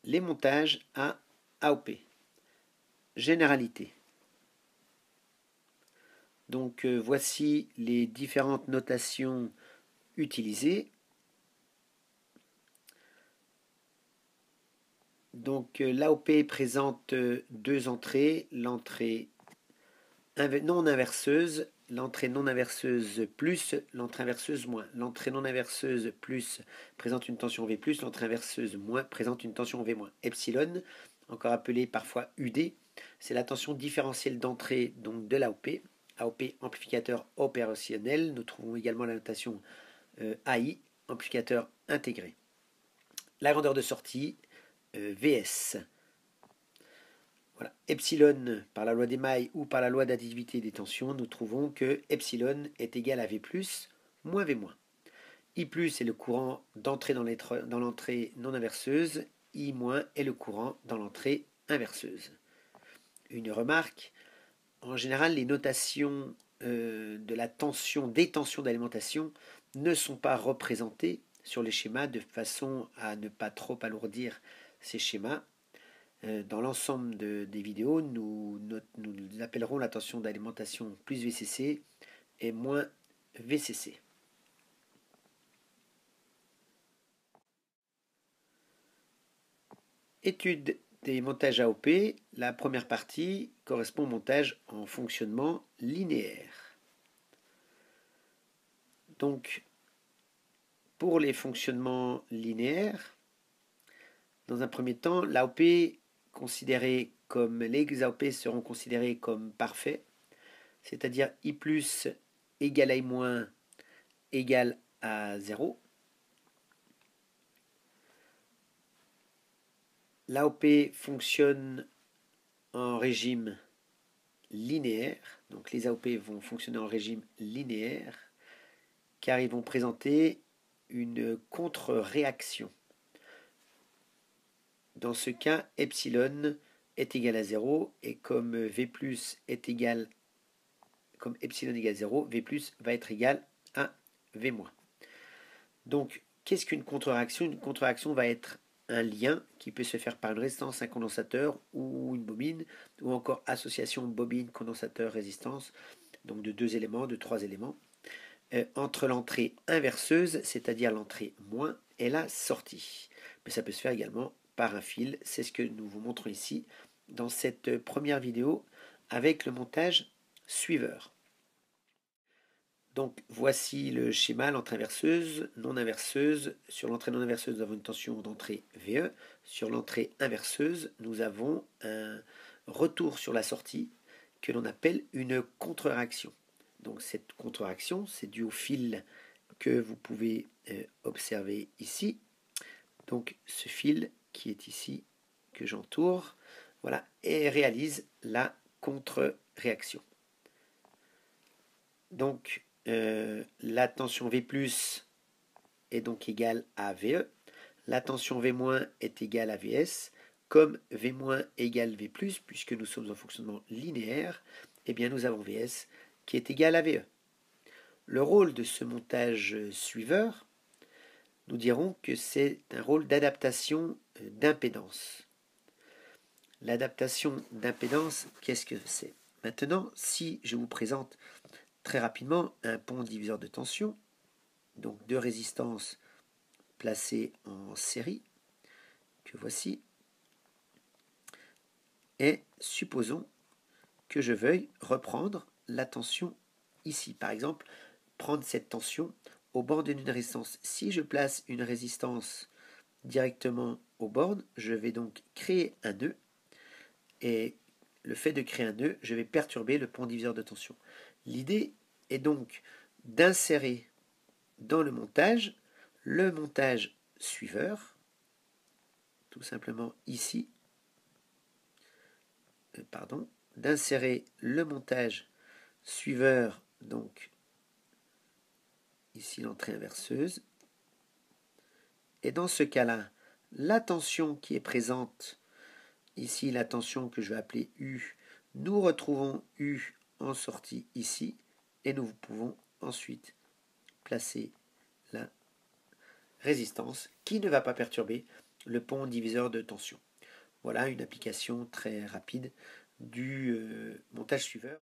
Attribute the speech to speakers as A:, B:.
A: les montages à AOP. Généralité. Donc voici les différentes notations utilisées. Donc l'AOP présente deux entrées, l'entrée non inverseuse, l'entrée non inverseuse plus, l'entrée inverseuse moins. L'entrée non inverseuse plus présente une tension V+, l'entrée inverseuse moins présente une tension V-. Epsilon, encore appelé parfois UD, c'est la tension différentielle d'entrée donc de l'AOP. AOP, amplificateur opérationnel. Nous trouvons également la notation AI, amplificateur intégré. La grandeur de sortie, VS. Voilà. Epsilon, par la loi des mailles ou par la loi d'additivité des tensions, nous trouvons que epsilon est égal à V+, moins V-. I+, est le courant d'entrée dans l'entrée non inverseuse. I- est le courant dans l'entrée inverseuse. Une remarque, en général, les notations de la tension, des tensions d'alimentation ne sont pas représentées sur les schémas de façon à ne pas trop alourdir ces schémas. Dans l'ensemble des vidéos, nous appellerons la tension d'alimentation plus VCC et moins VCC. Étude des montages AOP. La première partie correspond au montage en fonctionnement linéaire. Donc, pour les fonctionnements linéaires, dans un premier temps, l'AOP considéré comme les AOP seront considérés comme parfaits, c'est-à-dire I+ égale à I- égale à 0. L'AOP fonctionne en régime linéaire, donc les AOP vont fonctionner en régime linéaire, car ils vont présenter une contre-réaction. Dans ce cas, epsilon est égal à 0, et comme V+ est égal, comme epsilon égale 0, V+ va être égal à V-. Donc, qu'est-ce qu'une contre-réaction? Une contre-réaction va être un lien qui peut se faire par une résistance, un condensateur ou une bobine, ou encore association bobine, condensateur, résistance, donc de deux éléments, de trois éléments, entre l'entrée inverseuse, c'est-à-dire l'entrée moins, et la sortie. Mais ça peut se faire également par un fil, c'est ce que nous vous montrons ici dans cette première vidéo avec le montage suiveur. Donc voici le schéma, l'entrée inverseuse, non inverseuse. Sur l'entrée non inverseuse, nous avons une tension d'entrée VE. Sur l'entrée inverseuse, nous avons un retour sur la sortie que l'on appelle une contre-réaction. Donc cette contre-réaction, c'est dû au fil que vous pouvez observer ici. Donc ce fil qui est ici, que j'entoure, voilà, et réalise la contre-réaction. Donc la tension V+ est donc égale à VE. La tension V- est égale à VS. Comme V- égale V+, puisque nous sommes en fonctionnement linéaire, eh bien nous avons VS qui est égal à VE. Le rôle de ce montage suiveur, nous dirons que c'est un rôle d'adaptation d'impédance. L'adaptation d'impédance, qu'est-ce que c'est? Maintenant, si je vous présente très rapidement un pont diviseur de tension, donc deux résistances placées en série, que voici, et supposons que je veuille reprendre la tension ici. Par exemple, prendre cette tension au bord d'une résistance. Si je place une résistance directement aux bornes, je vais donc créer un nœud, et le fait de créer un nœud, je vais perturber le pont diviseur de tension. L'idée est donc d'insérer dans le montage suiveur, tout simplement ici, d'insérer le montage suiveur, donc ici l'entrée inverseuse, et dans ce cas-là, la tension qui est présente, ici la tension que je vais appeler U, nous retrouvons U en sortie ici, et nous pouvons ensuite placer la résistance qui ne va pas perturber le pont diviseur de tension. Voilà une application très rapide du montage suiveur.